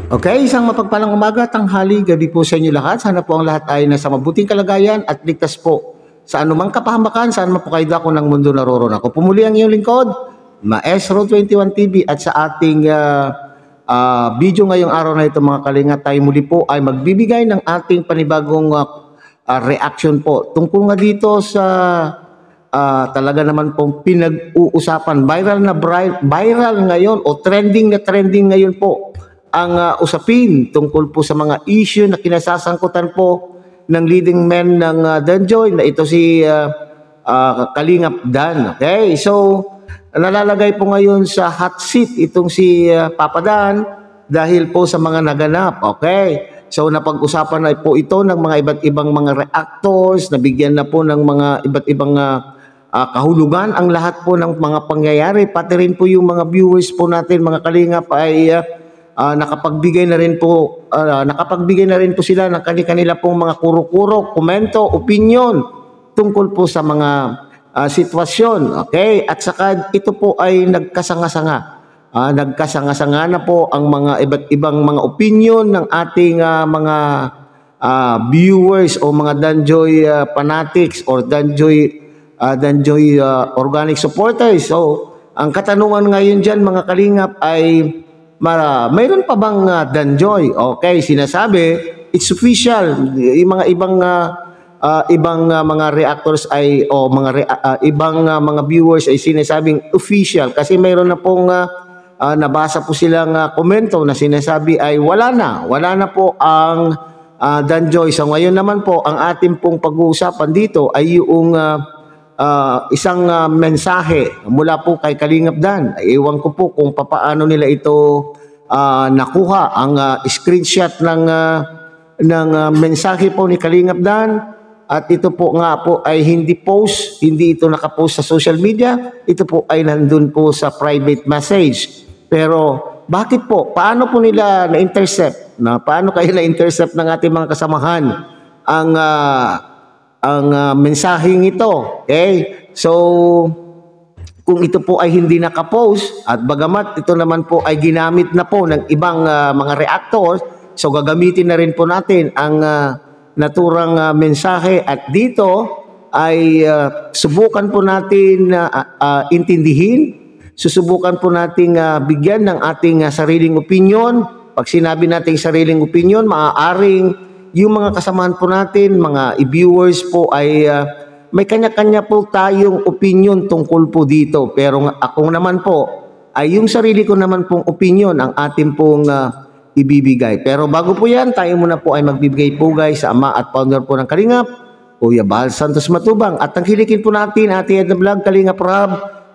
Okay, isang mapagpalang umaga, tanghali, gabi po sa inyo lahat. Sana po ang lahat ay nasa mabuting kalagayan at ligtas po sa anumang kapahamakan, saan man po kayo dako ng mundo naroon ako. Pumuli ang iyong lingkod, Maestro 21 TV, at sa ating video ngayong araw na ito mga kalingat, tayo muli po ay magbibigay ng ating panibagong reaction po tungkol nga dito sa talaga naman pong pinag-uusapan, viral ngayon o trending na trending ngayon po ang usapin tungkol po sa mga issue na kinasasangkutan po ng leading man ng Danjoy na ito si Kalingap Dan. Okay, so nalalagay po ngayon sa hot seat itong si Papa Dan dahil po sa mga naganap. Okay, so napag-usapan na po ito ng mga iba't ibang mga reactors, nabigyan na po ng mga iba't ibang kahulugan ang lahat po ng mga pangyayari, pati rin po yung mga viewers po natin mga Kalingap ay nakapagbigay na rin po sila ng kanila pong mga kuro-kuro, komento, opinion tungkol po sa mga sitwasyon. Okay? At saka ito po ay nagkasanga-sanga. Nagkasanga-sanga na po ang mga iba't ibang mga opinion ng ating mga viewers o mga Danjoy fanatics or Danjoy organic supporters. So, ang katanungan ngayon dyan mga Kalingap ay mayroon pa bang Danjoy? Okay, sinasabi, it's official. Yung mga ibang mga reactors ay o ibang mga viewers ay sinasabing official kasi mayroon na pong nabasa po silang komento na sinasabi ay wala na po ang Danjoy. So ngayon naman po ang ating pong pag-uusapan dito ay yung isang mensahe mula po kay Kalingap Dan. Ewan ko po kung papaano nila ito nakuha ang screenshot ng mensahe po ni Kalingap Dan, at ito po nga po ay hindi ito nakapost sa social media, ito po ay nandun po sa private message. Pero bakit po? Paano po nila na-intercept? Paano kaya na-intercept ng ating mga kasamahan ang mensaheng ito? Okay? So, kung ito po ay hindi nakapost at bagamat ito naman po ay ginamit na po ng ibang mga reactors, so gagamitin na rin po natin ang naturang mensahe at dito ay subukan po natin intindihin, susubukan po nating bigyan ng ating sariling opinion. Pag sinabi nating sariling opinion, maaaring yung mga kasamahan po natin, mga viewers po ay may kanya-kanya po tayong opinion tungkol po dito. Pero ako naman po ay yung sarili ko naman pong opinion ang ating pong ibibigay. Pero bago po yan, tayo muna po ay magbibigay po guys sa ama at founder po ng Kalingap, Kuya Bal Santos Matubang. At tangkilikin po natin ating Ed na Vlog, Kalingap Rob,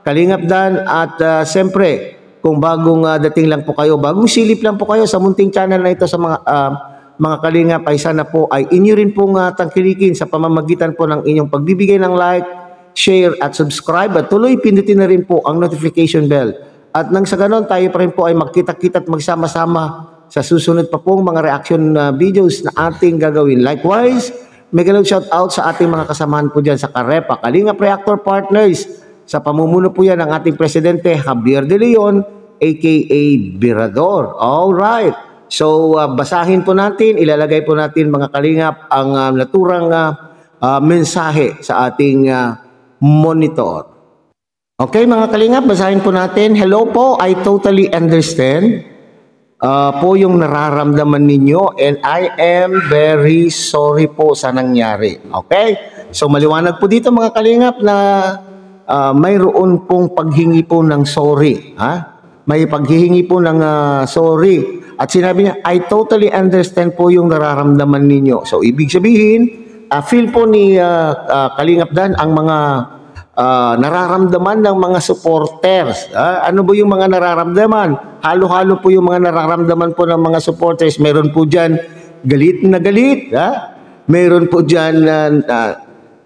Kalingap Dan, at siyempre kung bagong dating lang po kayo, bagong silip lang po kayo sa munting channel na ito sa mga Kalingap, ay sana po ay inyo rin pong tangkilikin sa pamamagitan po ng inyong pagbibigay ng like, share at subscribe, at tuloy pindutin na rin po ang notification bell. At nang sa ganon tayo pa rin po ay magkita-kita at magsama-sama sa susunod pa pong mga reaction videos na ating gagawin. Likewise, mega shout out sa ating mga kasamahan po dyan sa Karepa, Kalingap Reactor Partners, sa pamumuno po yan ng ating Presidente Javier De Leon aka Birador. Alright, so basahin po natin, ilalagay po natin mga Kalingap ang naturang mensahe sa ating monitor. Okay mga Kalingap, basahin po natin. Hello po, I totally understand po yung nararamdaman ninyo and I am very sorry po sa nangyari. Okay? So maliwanag po dito mga Kalingap na mayroon pong paghingi po ng sorry. May paghihingi po ng sorry. At sinabi niya, I totally understand po yung nararamdaman ninyo. So ibig sabihin, feel po ni Kalingap Dan ang mga nararamdaman ng mga supporters. Ano ba yung mga nararamdaman? Halo-halo po yung mga nararamdaman po ng mga supporters. Meron po dyan galit na galit. Meron po dyan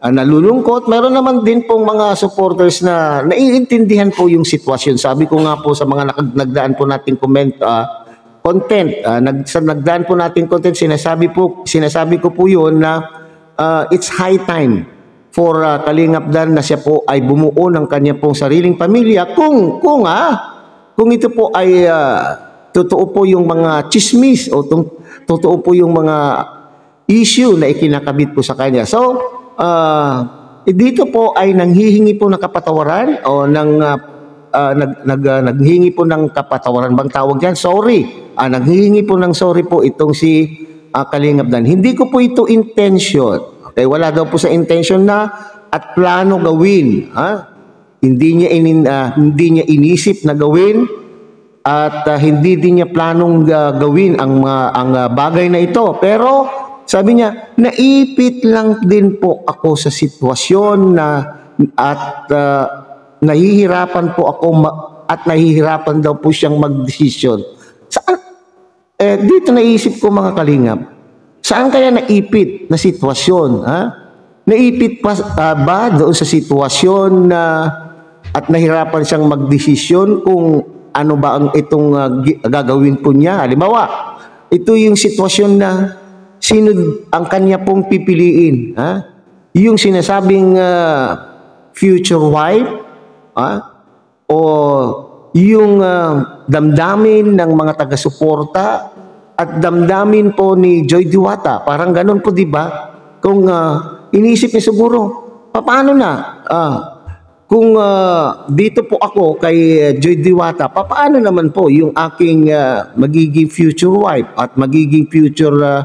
nalulungkot. Meron naman din pong mga supporters na naiintindihan po yung sitwasyon. Sabi ko nga po sa mga nagdaan po nating content, nagdaan po nating content, sinasabi ko po yun na it's high time for Kalingap Dan na siya po ay bumuo ng kanya pong sariling pamilya kung ito po ay totoo po yung mga chismis o totoo po yung mga issue na ikinakabit po sa kanya. So, dito po ay nanghihingi po ng kapatawaran o naghingi po ng kapatawaran bang tawag yan? Sorry. Naghihingi po ng sorry po itong si Kalingap Dan. Hindi ko po ito intention. Okay, wala daw po sa intention na at plano gawin. Hindi niya inisip na gawin at hindi din niya planong gawin ang bagay na ito. Pero sabi niya, naipit lang din po ako sa sitwasyon na at nahihirapan po ako at nahihirapan daw po siyang magdesisyon. Saan? Dito naisip ko mga kalingap, saan kaya naipit na sitwasyon? Naipit pa ba doon sa sitwasyon na at nahirapan siyang magdesisyon kung ano ba ang itong gagawin po niya? Halimbawa, ito yung sitwasyon na sino ang kanya pong pipiliin? Yung sinasabing future wife? O yung damdamin ng mga taga-suporta at damdamin po ni Joy Diwata. Parang ganun po, di ba? Kung inisip niya siguro, paano na? Kung dito po ako kay Joy Diwata, paano naman po yung aking magiging future wife at magiging future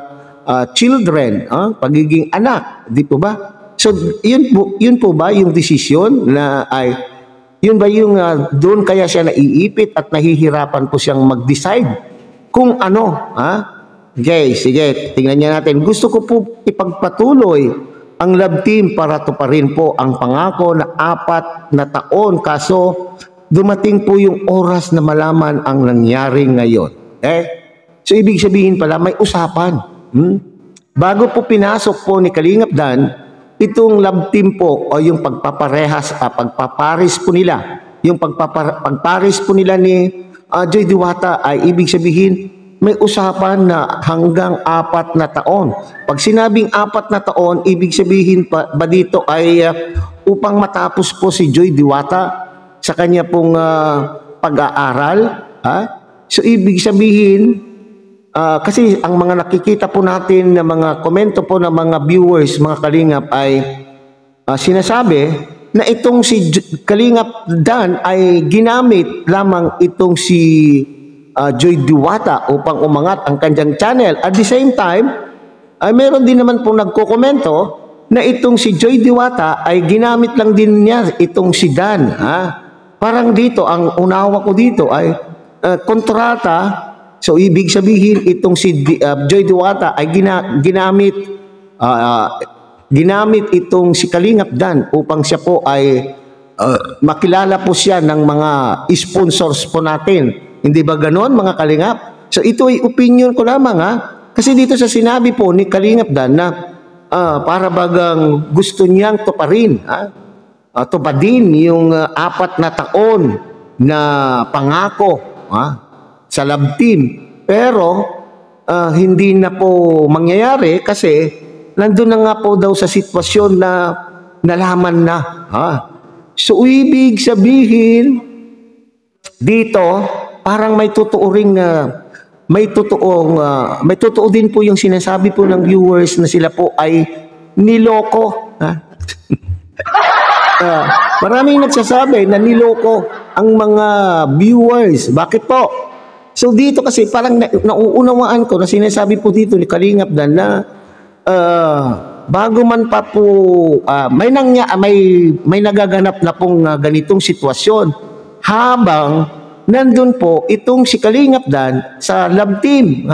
children, pagiging anak, di po ba? So, yun po ba yung desisyon na yun ba yung doon kaya siya naiipit at nahihirapan po siyang mag-decide kung ano? Okay, sige, tingnan niya natin. Gusto ko po ipagpatuloy ang love team para tuparin po ang pangako na 4 na taon. Kaso, dumating po yung oras na malaman ang nangyari ngayon. So, ibig sabihin pala, may usapan. Bago po pinasok po ni Kalingap Dan, itong love team po o yung pagpaparis po nila, yung pagpaparis po nila ni Joy Diwata ay ibig sabihin may usapan na hanggang 4 na taon. Pag sinabing 4 na taon, ibig sabihin ba dito ay upang matapos po si Joy Diwata sa kanya pong pag-aaral. So ibig sabihin, kasi ang mga nakikita po natin na mga komento po ng mga viewers, mga kalingap ay sinasabi na itong si Kalingap Dan ay ginamit lamang itong si Joy Diwata upang umangat ang kanyang channel. At the same time, ay meron din naman po nagkokomento na itong si Joy Diwata ay ginamit lang din niya itong si Dan. Parang dito, ang unawa ko dito ay kontrata. So, ibig sabihin, itong si Joy Diwata ay ginamit itong si Kalingap Dan upang siya po ay makilala po siya ng mga sponsors po natin. Hindi ba ganon, mga Kalingap? So, ito ay opinion ko lamang, Kasi dito sa sinabi po ni Kalingap Dan na para bagang gusto niyang tuparin, tupadin yung 4 na taon na pangako, sa love team. Pero hindi na po mangyayari kasi nandun na nga po daw sa sitwasyon na nalaman na. So ibig sabihin dito parang may totoo may totoo din po yung sinasabi po ng viewers na sila po ay niloko. Maraming nagsasabi na niloko ang mga viewers. Bakit po? So dito kasi parang nauunawaan ko na sinasabi po dito ni Kalingap Dan na bago man pa po may nagaganap na pong ganitong sitwasyon habang nandun po itong si Kalingap Dan sa love team.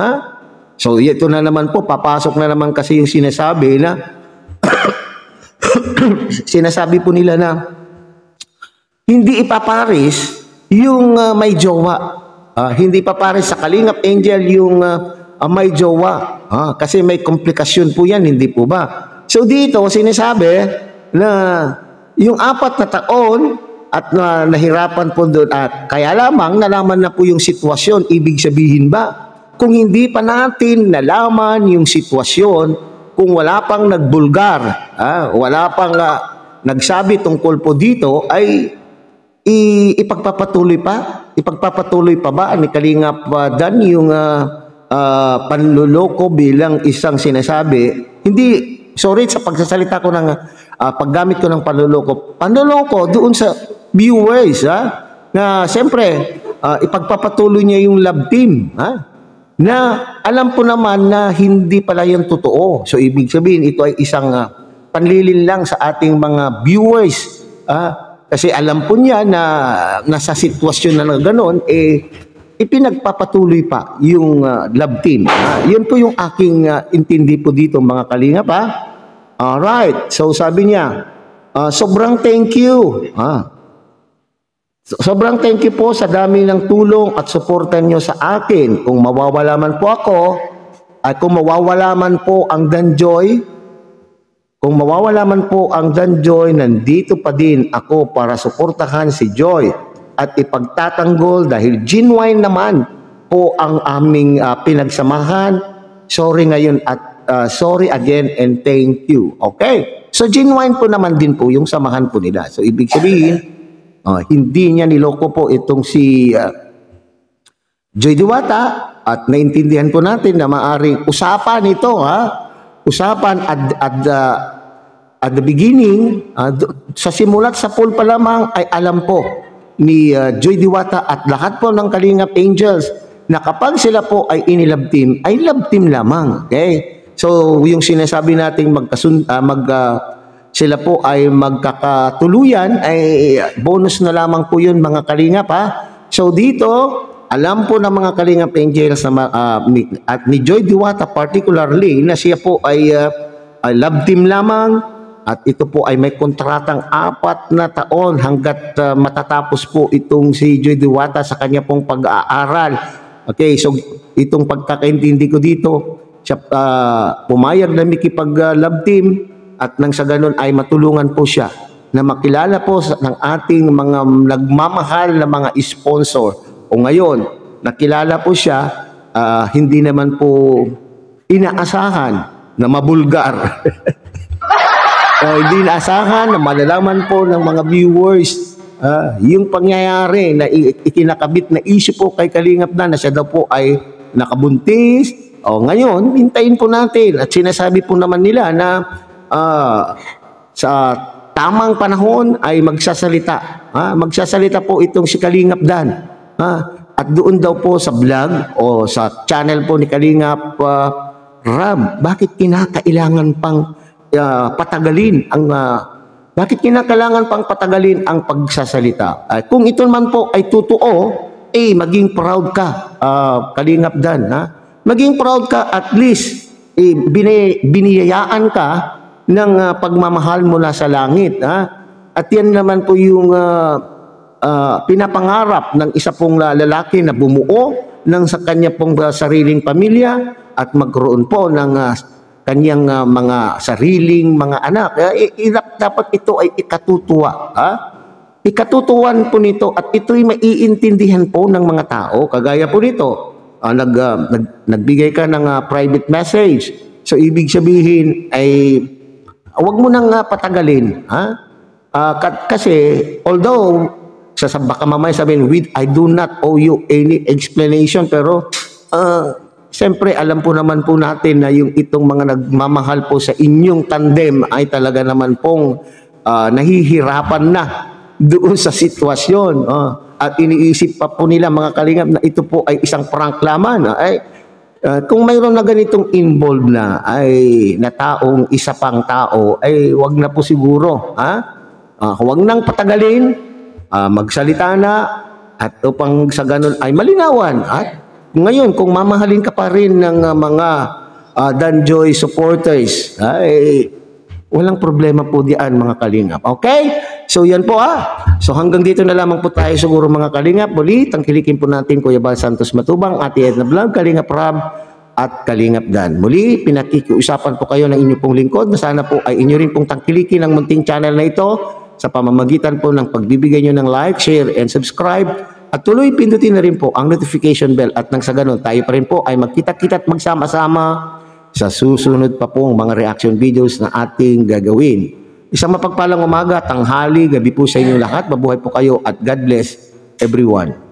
So ito na naman po, papasok na naman kasi yung sinasabi na sinasabi po nila na hindi ipaparis yung may jowa. Hindi paparis sa Kalingap Angel yung may jowa. Kasi may komplikasyon po yan, hindi po ba? So dito, sinasabi na yung 4 na taon at nahirapan po doon at kaya lamang nalaman na po yung sitwasyon. Ibig sabihin ba, kung hindi pa natin nalaman yung sitwasyon, kung wala pang nagbulgar, wala pang nagsabi tungkol po dito, ay ipagpapatuloy pa? Ipagpapatuloy pa ba ni Kalingap Dan yung panluloko bilang isang sinasabi? Hindi, sorry sa pagsasalita ko ng paggamit ko ng panluloko doon sa viewers, na siyempre ipagpapatuloy niya yung love team, na alam po naman na hindi pala yan totoo. So ibig sabihin ito ay isang panlilin lang sa ating mga viewers, kasi alam po niya na nasa sitwasyon na gano'n, ipinagpapatuloy pa yung love team. Yun po yung aking intindi po dito, mga Kalingap. Alright, so sabi niya, sobrang thank you. Sobrang thank you po sa dami ng tulong at suporta nyo sa akin. Kung mawawala man po ako, at kung mawawala man po ang Danjoy, nandito pa din ako para suportahan si Joy at ipagtatanggol dahil genuine naman po ang aming pinagsamahan. Sorry ngayon at sorry again and thank you. Okay? So genuine po naman din po yung samahan po nila. So ibig sabihin, hindi niya niloko po itong si Joy Diwata, at naintindihan po natin na maaring usapan ito, usapan at the beginning, sa simulat sa poll pa lamang ay alam po ni Joy Diwata at lahat po ng Kalingap Angels na kapag sila po ay inilove team, ay love team lamang. Okay? So yung sinasabi nating sila po ay magkakatuluyan, ay bonus na lamang po yun, mga Kalingap. So dito, alam po ng mga Kalingap Angels at ni Joy Diwata particularly na siya po ay love team lamang, at ito po ay may kontratang 4 na taon hanggat matatapos po itong si Joy Diwata sa kanya pong pag-aaral. Okay, so itong pagkakaintindi ko dito, siya pumayag na makipag-love team, at nang sa ganun ay matulungan po siya na makilala po ng ating mga nagmamahal na mga sponsor. O ngayon, nakilala po siya, hindi naman po inaasahan na mabulgar. Hindi inaasahan na malalaman po ng mga viewers yung pangyayari na ikinakabit na issue po kay Kalingap na siya daw po ay nakabuntis. O ngayon, hintayin po natin, at sinasabi po naman nila na sa tamang panahon ay magsasalita. Magsasalita po itong si Kalingap Dan. At doon daw po sa vlog o sa channel po ni Kalingap Rab, bakit kinakailangan pang patagalin ang pagsasalita? Kung ito man po ay totoo, maging proud ka, Kalingap Dan. Maging proud ka, at least biniyayaan ka ng pagmamahal mula sa langit. At yan naman po yung pinapangarap ng isa pong lalaki na bumuo ng sa kanya pong sariling pamilya at magkaroon po ng kanyang mga sariling mga anak. Dapat ito ay ikatutuwa. Ikatutuwan po nito, at ito'y maiintindihan po ng mga tao. Kagaya po nito, nagbigay ka ng private message. So ibig sabihin ay huwag mo nang patagalin. Kasi although baka mamaya sabihin, I do not owe you any explanation, pero siyempre alam po naman po natin na yung itong mga nagmamahal po sa inyong tandem ay talaga naman pong nahihirapan na doon sa sitwasyon. At iniisip pa po nila, mga Kalingap, na ito po ay isang prank lamang. Kung mayroon na ganitong involved na na taong isa pang tao, ay wag na po siguro. Huwag nang patagalin, magsalita na, at upang sa ganun ay malinawan. At ngayon, kung mamahalin ka pa rin ng mga Danjoy supporters, ay walang problema po diyan, mga Kalingap. Okay? So yan po So hanggang dito na lamang po tayo siguro, mga Kalingap. Muli, tangkilikin po natin Kuya Bal Santos Matubang, Ate Edna Vlog, Kalingap Rab, at Kalingap Dan. Muli, pinakikiusapan po kayo ng inyo pong lingkod na sana po ay inyo rin pong tangkilikin ang munting channel na ito sa pamamagitan po ng pagbibigay nyo ng like, share, and subscribe. At tuloy pindutin na rin po ang notification bell, at nang sa ganun tayo pa rin po ay magkita-kita at magsama-sama sa susunod pa pong mga reaction videos na ating gagawin. Isang mapagpalang umaga, tanghali, gabi po sa inyo lahat. Mabuhay po kayo at God bless everyone.